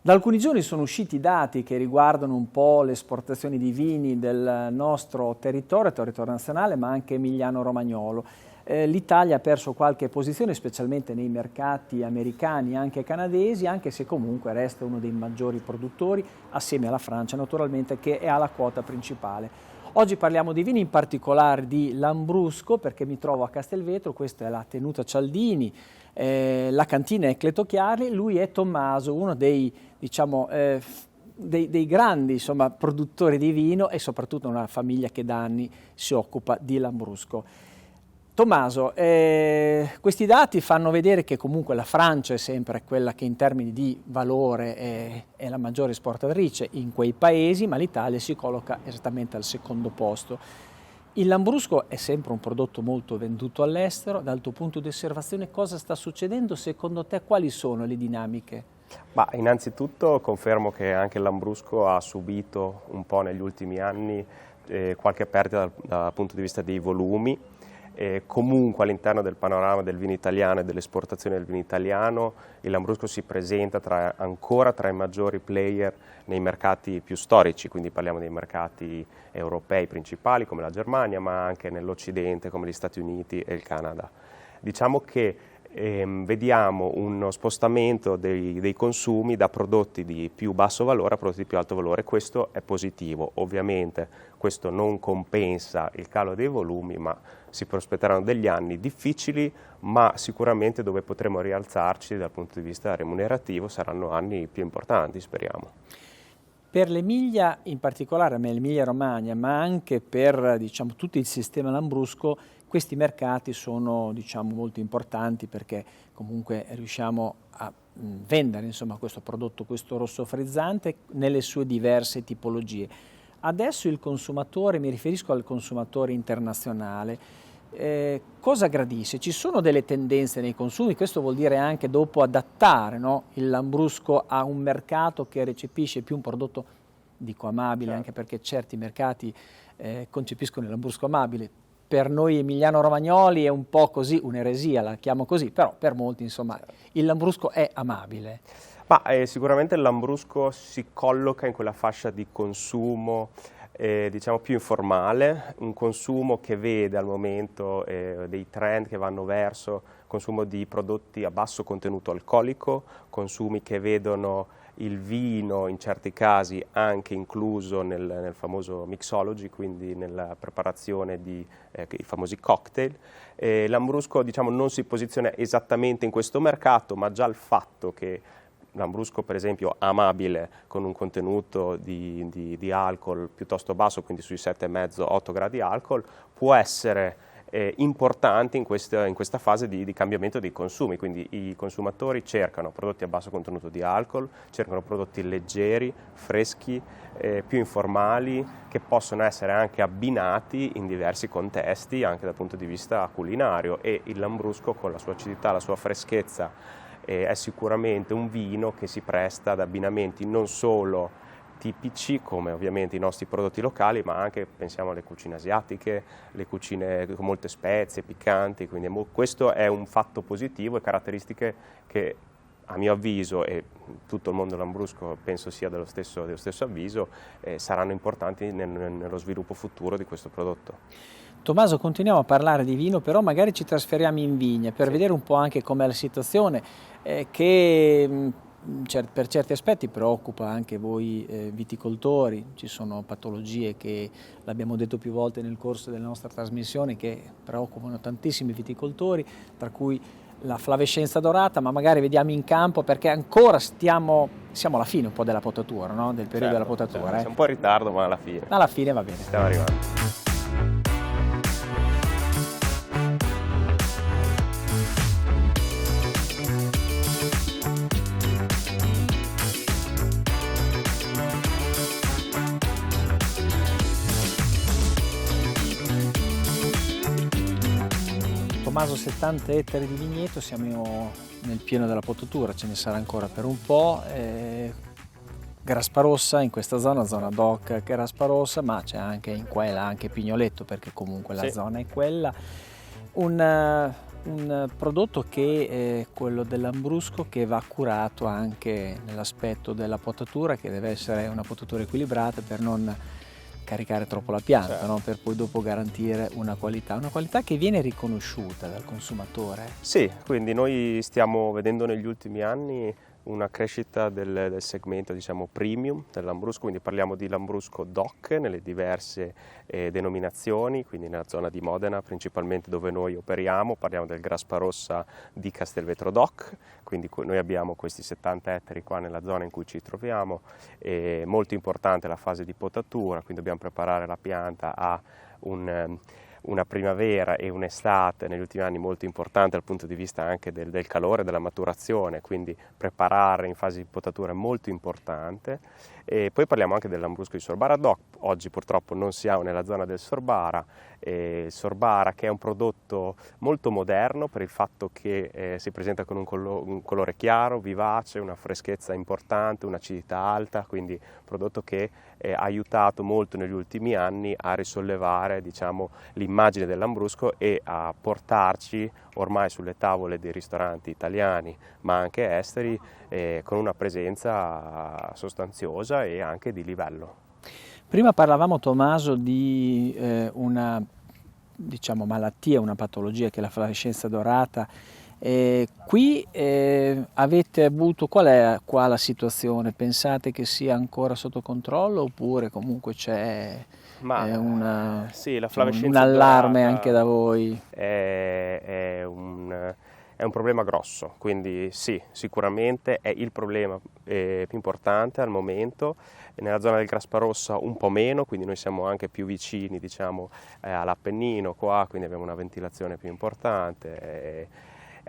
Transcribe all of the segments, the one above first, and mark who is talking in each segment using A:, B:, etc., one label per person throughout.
A: Da alcuni giorni sono usciti dati che riguardano un po' le esportazioni di vini del nostro territorio nazionale, ma anche emiliano-romagnolo. L'Italia ha perso qualche posizione, specialmente nei mercati americani e anche canadesi, anche se comunque resta uno dei maggiori produttori, assieme alla Francia naturalmente, che è alla quota principale. Oggi parliamo di vini, in particolare di Lambrusco, perché mi trovo a Castelvetro. Questa è la Tenuta Cialdini, la cantina è Cletocchiari, lui è Tommaso, uno dei, diciamo, dei grandi produttori di vino e soprattutto una famiglia che da anni si occupa di Lambrusco. Tommaso, questi dati fanno vedere che comunque la Francia è sempre quella che in termini di valore è la maggiore esportatrice in quei paesi, ma l'Italia si colloca esattamente al secondo posto. Il Lambrusco è sempre un prodotto molto venduto all'estero. Dal tuo punto di osservazione cosa sta succedendo? Secondo te quali sono le dinamiche?
B: Innanzitutto confermo che anche il Lambrusco ha subito un po' negli ultimi anni qualche perdita dal punto di vista dei volumi. Comunque all'interno del panorama del vino italiano e dell'esportazione del vino italiano il Lambrusco si presenta ancora tra i maggiori player nei mercati più storici, quindi parliamo dei mercati europei principali come la Germania, ma anche nell'Occidente come gli Stati Uniti e il Canada. Diciamo che vediamo uno spostamento dei consumi da prodotti di più basso valore a prodotti di più alto valore. Questo è positivo. Ovviamente questo non compensa il calo dei volumi, ma si prospetteranno degli anni difficili, ma sicuramente dove potremo rialzarci dal punto di vista remunerativo saranno anni più importanti, speriamo.
A: Per l'Emilia, in particolare l'Emilia-Romagna, ma anche per tutto il sistema Lambrusco, questi mercati sono molto importanti, perché comunque riusciamo a vendere questo prodotto, questo rosso frizzante, nelle sue diverse tipologie. Adesso il consumatore, mi riferisco al consumatore internazionale, cosa gradisce? Ci sono delle tendenze nei consumi, questo vuol dire anche dopo adattare, no, il Lambrusco a un mercato che recepisce più un prodotto, dico amabile, certo, anche perché certi mercati concepiscono il Lambrusco amabile. Per noi emiliano-romagnoli è un po' così, un'eresia, la chiamo così, però per molti certo, il Lambrusco è amabile.
B: Sicuramente il Lambrusco si colloca in quella fascia di consumo più informale, un consumo che vede al momento dei trend che vanno verso consumo di prodotti a basso contenuto alcolico, consumi che vedono il vino in certi casi anche incluso nel famoso mixology, quindi nella preparazione di i famosi cocktail. Lambrusco non si posiziona esattamente in questo mercato, ma già il fatto che Lambrusco per esempio amabile, con un contenuto di alcol piuttosto basso, quindi sui 7,5-8 gradi alcol, può essere importante in questa fase di cambiamento dei consumi. Quindi i consumatori cercano prodotti a basso contenuto di alcol, cercano prodotti leggeri, freschi, più informali, che possono essere anche abbinati in diversi contesti anche dal punto di vista culinario, e il Lambrusco con la sua acidità, la sua freschezza è sicuramente un vino che si presta ad abbinamenti non solo tipici come ovviamente i nostri prodotti locali, ma anche pensiamo alle cucine asiatiche, le cucine con molte spezie, piccanti, quindi questo è un fatto positivo e caratteristiche che a mio avviso, e tutto il mondo Lambrusco penso sia dello stesso avviso, saranno importanti nello sviluppo futuro di questo prodotto.
A: Tommaso, continuiamo a parlare di vino, però magari ci trasferiamo in vigna per vedere un po' anche com'è la situazione, che per certi aspetti preoccupa anche voi viticoltori. Ci sono patologie che, l'abbiamo detto più volte nel corso della nostra trasmissione, che preoccupano tantissimi viticoltori, tra cui la flavescenza dorata, ma magari vediamo in campo, perché ancora siamo alla fine un po' della potatura, no? Del periodo della potatura.
B: Certo. Siamo un po' in ritardo, ma alla fine.
A: Alla fine va bene.
B: Stiamo arrivando.
A: Tommaso, 70 ettari di vigneto, siamo nel pieno della potatura, ce ne sarà ancora per un po'. Grasparossa in questa zona DOC Grasparossa, ma c'è anche in quella anche Pignoletto, perché comunque la zona è quella. un prodotto che è quello dell'Ambrusco, che va curato anche nell'aspetto della potatura, che deve essere una potatura equilibrata per non caricare troppo la pianta,
B: Certo.
A: no? Per poi dopo garantire una qualità che viene riconosciuta dal consumatore.
B: Sì, quindi noi stiamo vedendo negli ultimi anni una crescita del segmento, diciamo, premium dell'Ambrusco, quindi parliamo di Lambrusco DOC nelle diverse denominazioni, quindi nella zona di Modena principalmente dove noi operiamo, parliamo del Grasparossa di Castelvetro DOC, quindi noi abbiamo questi 70 ettari qua nella zona in cui ci troviamo, è molto importante la fase di potatura, quindi dobbiamo preparare la pianta a una primavera e un'estate negli ultimi anni molto importante dal punto di vista anche del calore, della maturazione, quindi preparare in fase di potatura è molto importante. E poi parliamo anche dell'Ambrusco di Sorbara DOC, oggi purtroppo non siamo nella zona del Sorbara, Sorbara che è un prodotto molto moderno per il fatto che si presenta con un colore chiaro, vivace, una freschezza importante, un'acidità alta, quindi un prodotto che ha aiutato molto negli ultimi anni a risollevare, diciamo, l'immagine dell'Ambrusco e a portarci ormai sulle tavole dei ristoranti italiani ma anche esteri con una presenza sostanziosa e anche di livello.
A: Prima parlavamo, Tommaso, di una, diciamo, malattia, una patologia che è la flavescenza dorata. Qui avete avuto, qual è qua la situazione? Pensate che sia ancora sotto controllo oppure comunque c'è
B: sì, la
A: diciamo, un allarme anche da voi?
B: È un problema grosso, quindi sì, sicuramente è il problema più importante al momento. Nella zona del Grasparossa un po' meno, quindi noi siamo anche più vicini, diciamo, all'Appennino qua, quindi abbiamo una ventilazione più importante. È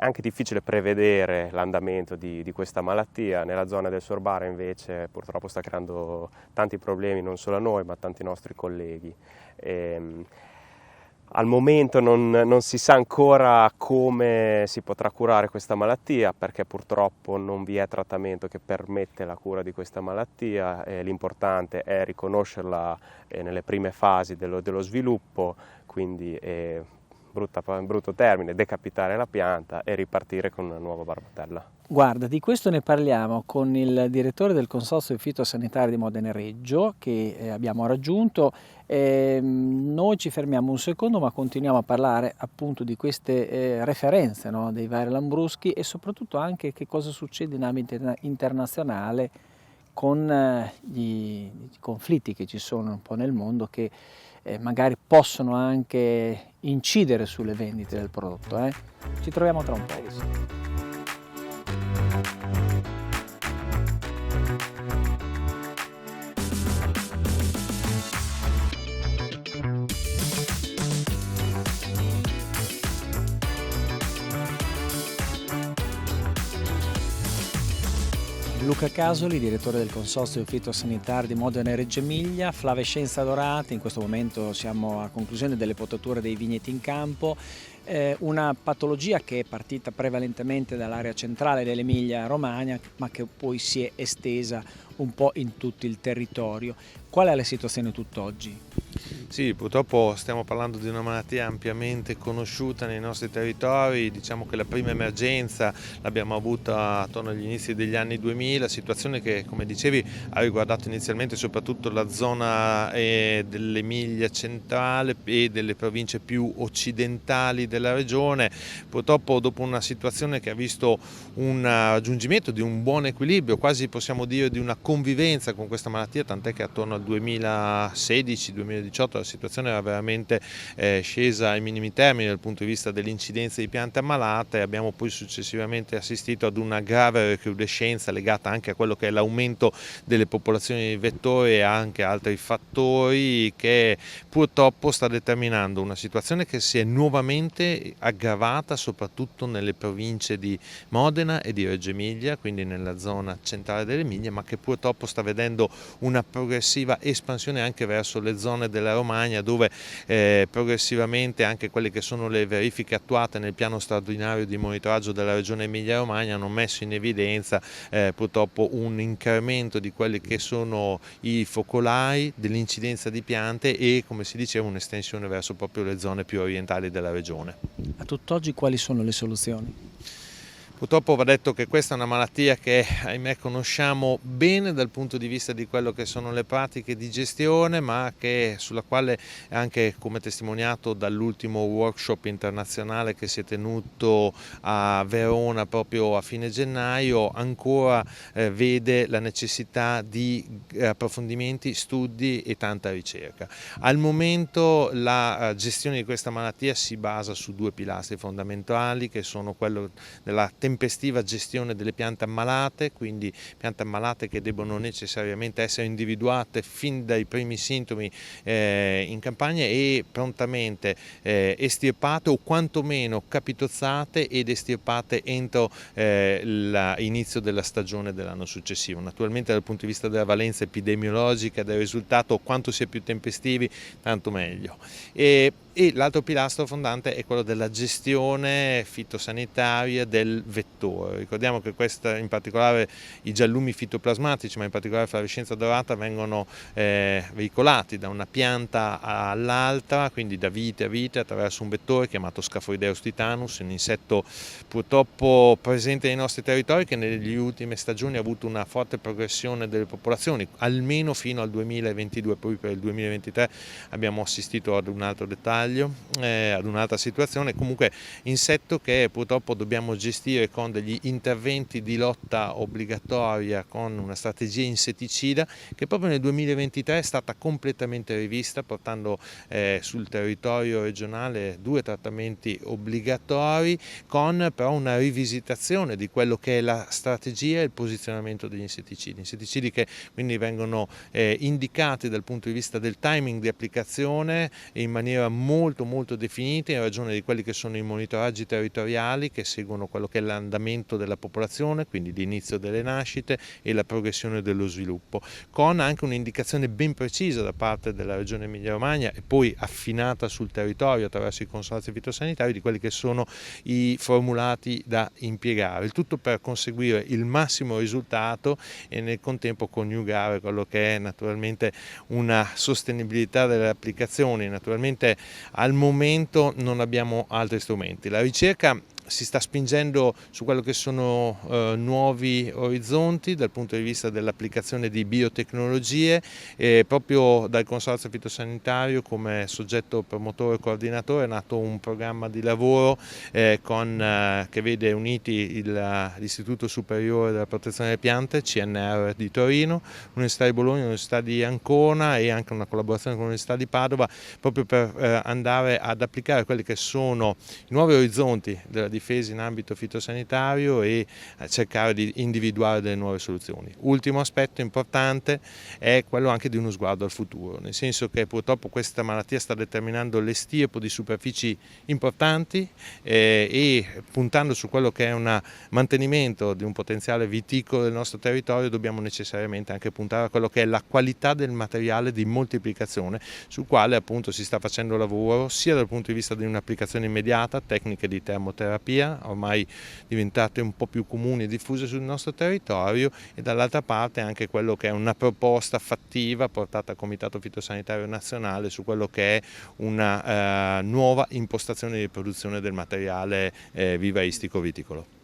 B: anche difficile prevedere l'andamento di questa malattia. Nella zona del Sorbara invece purtroppo sta creando tanti problemi non solo a noi ma a tanti nostri colleghi. Al momento non si sa ancora come si potrà curare questa malattia perché purtroppo non vi è trattamento che permette la cura di questa malattia. L'importante è riconoscerla nelle prime fasi dello sviluppo, quindi brutto termine, decapitare la pianta e ripartire con una nuova barbatella.
A: Guarda, di questo ne parliamo con il direttore del Consorzio Fitosanitario di Modena e Reggio che abbiamo raggiunto. Noi ci fermiamo un secondo ma continuiamo a parlare appunto di queste referenze, no, dei vari lambruschi e soprattutto anche che cosa succede in ambito internazionale con gli conflitti che ci sono un po' nel mondo che magari possono anche incidere sulle vendite del prodotto. Ci troviamo tra un po'. Luca Casoli, direttore del Consorzio Fitosanitario di Modena e Reggio Emilia, flavescenza dorata, in questo momento siamo a conclusione delle potature dei vigneti in campo, una patologia che è partita prevalentemente dall'area centrale dell'Emilia Romagna ma che poi si è estesa un po' in tutto il territorio. Qual è la situazione tutt'oggi?
C: Sì, purtroppo stiamo parlando di una malattia ampiamente conosciuta nei nostri territori. Diciamo che la prima emergenza l'abbiamo avuta attorno agli inizi degli anni 2000, situazione che, come dicevi, ha riguardato inizialmente soprattutto la zona dell'Emilia centrale e delle province più occidentali della regione. Purtroppo dopo una situazione che ha visto un raggiungimento di un buon equilibrio, quasi possiamo dire di una convivenza con questa malattia, tant'è che attorno al 2016-2018 la situazione era veramente scesa ai minimi termini dal punto di vista dell'incidenza di piante ammalate. Abbiamo poi successivamente assistito ad una grave recrudescenza legata anche a quello che è l'aumento delle popolazioni di vettori e anche altri fattori che purtroppo sta determinando una situazione che si è nuovamente aggravata soprattutto nelle province di Modena e di Reggio Emilia, quindi nella zona centrale dell'Emilia, ma che purtroppo purtroppo sta vedendo una progressiva espansione anche verso le zone della Romagna, dove progressivamente anche quelle che sono le verifiche attuate nel piano straordinario di monitoraggio della regione Emilia-Romagna hanno messo in evidenza purtroppo un incremento di quelli che sono i focolai, dell'incidenza di piante e, come si diceva, un'estensione verso proprio le zone più orientali della regione.
A: A tutt'oggi quali sono le soluzioni?
C: Purtroppo va detto che questa è una malattia che, ahimè, conosciamo bene dal punto di vista di quello che sono le pratiche di gestione, ma sulla quale, anche come testimoniato dall'ultimo workshop internazionale che si è tenuto a Verona proprio a fine gennaio, ancora vede la necessità di approfondimenti, studi e tanta ricerca. Al momento la gestione di questa malattia si basa su due pilastri fondamentali, che sono quello della tempestiva gestione delle piante ammalate, quindi piante ammalate che debbono necessariamente essere individuate fin dai primi sintomi in campagna e prontamente estirpate o quantomeno capitozzate ed estirpate entro l'inizio della stagione dell'anno successivo. Naturalmente dal punto di vista della valenza epidemiologica del risultato, quanto si è più tempestivi tanto meglio. E l'altro pilastro fondante è quello della gestione fitosanitaria del vettore. Ricordiamo che questa, in particolare i giallumi fitoplasmatici, ma in particolare la flavescenza dorata, vengono veicolati da una pianta all'altra, quindi da vite a vite, attraverso un vettore chiamato Scaphoideus titanus, un insetto purtroppo presente nei nostri territori che nelle ultime stagioni ha avuto una forte progressione delle popolazioni, almeno fino al 2022, poi per il 2023 abbiamo assistito ad un altro dettaglio, ad un'altra situazione. Comunque insetto che purtroppo dobbiamo gestire con degli interventi di lotta obbligatoria, con una strategia insetticida che proprio nel 2023 è stata completamente rivista, portando sul territorio regionale 2 trattamenti obbligatori, con però una rivisitazione di quello che è la strategia e il posizionamento degli insetticidi che quindi vengono indicati dal punto di vista del timing di applicazione in maniera molto definita, in ragione di quelli che sono i monitoraggi territoriali che seguono quello che è l'andamento della popolazione, quindi l'inizio delle nascite e la progressione dello sviluppo, con anche un'indicazione ben precisa da parte della regione Emilia-Romagna e poi affinata sul territorio attraverso i consorzi fitosanitari di quelli che sono i formulati da impiegare, il tutto per conseguire il massimo risultato e nel contempo coniugare quello che è naturalmente una sostenibilità delle applicazioni. Naturalmente al momento non abbiamo altri strumenti. La ricerca si sta spingendo su quello che sono nuovi orizzonti dal punto di vista dell'applicazione di biotecnologie, proprio dal Consorzio Fitosanitario come soggetto promotore e coordinatore è nato un programma di lavoro che vede uniti l'Istituto Superiore della Protezione delle Piante, CNR di Torino, l'Università di Bologna, l'Università di Ancona e anche una collaborazione con l'Università di Padova, proprio per andare ad applicare quelli che sono i nuovi orizzonti della difesa in ambito fitosanitario e cercare di individuare delle nuove soluzioni. Ultimo aspetto importante è quello anche di uno sguardo al futuro, nel senso che purtroppo questa malattia sta determinando l'estirpo di superfici importanti e puntando su quello che è un mantenimento di un potenziale viticolo del nostro territorio dobbiamo necessariamente anche puntare a quello che è la qualità del materiale di moltiplicazione sul quale appunto si sta facendo lavoro sia dal punto di vista di un'applicazione immediata, tecniche di termoterapia ormai diventate un po' più comuni e diffuse sul nostro territorio e dall'altra parte anche quello che è una proposta fattiva portata al Comitato Fitosanitario Nazionale su quello che è una nuova impostazione di produzione del materiale vivaistico viticolo.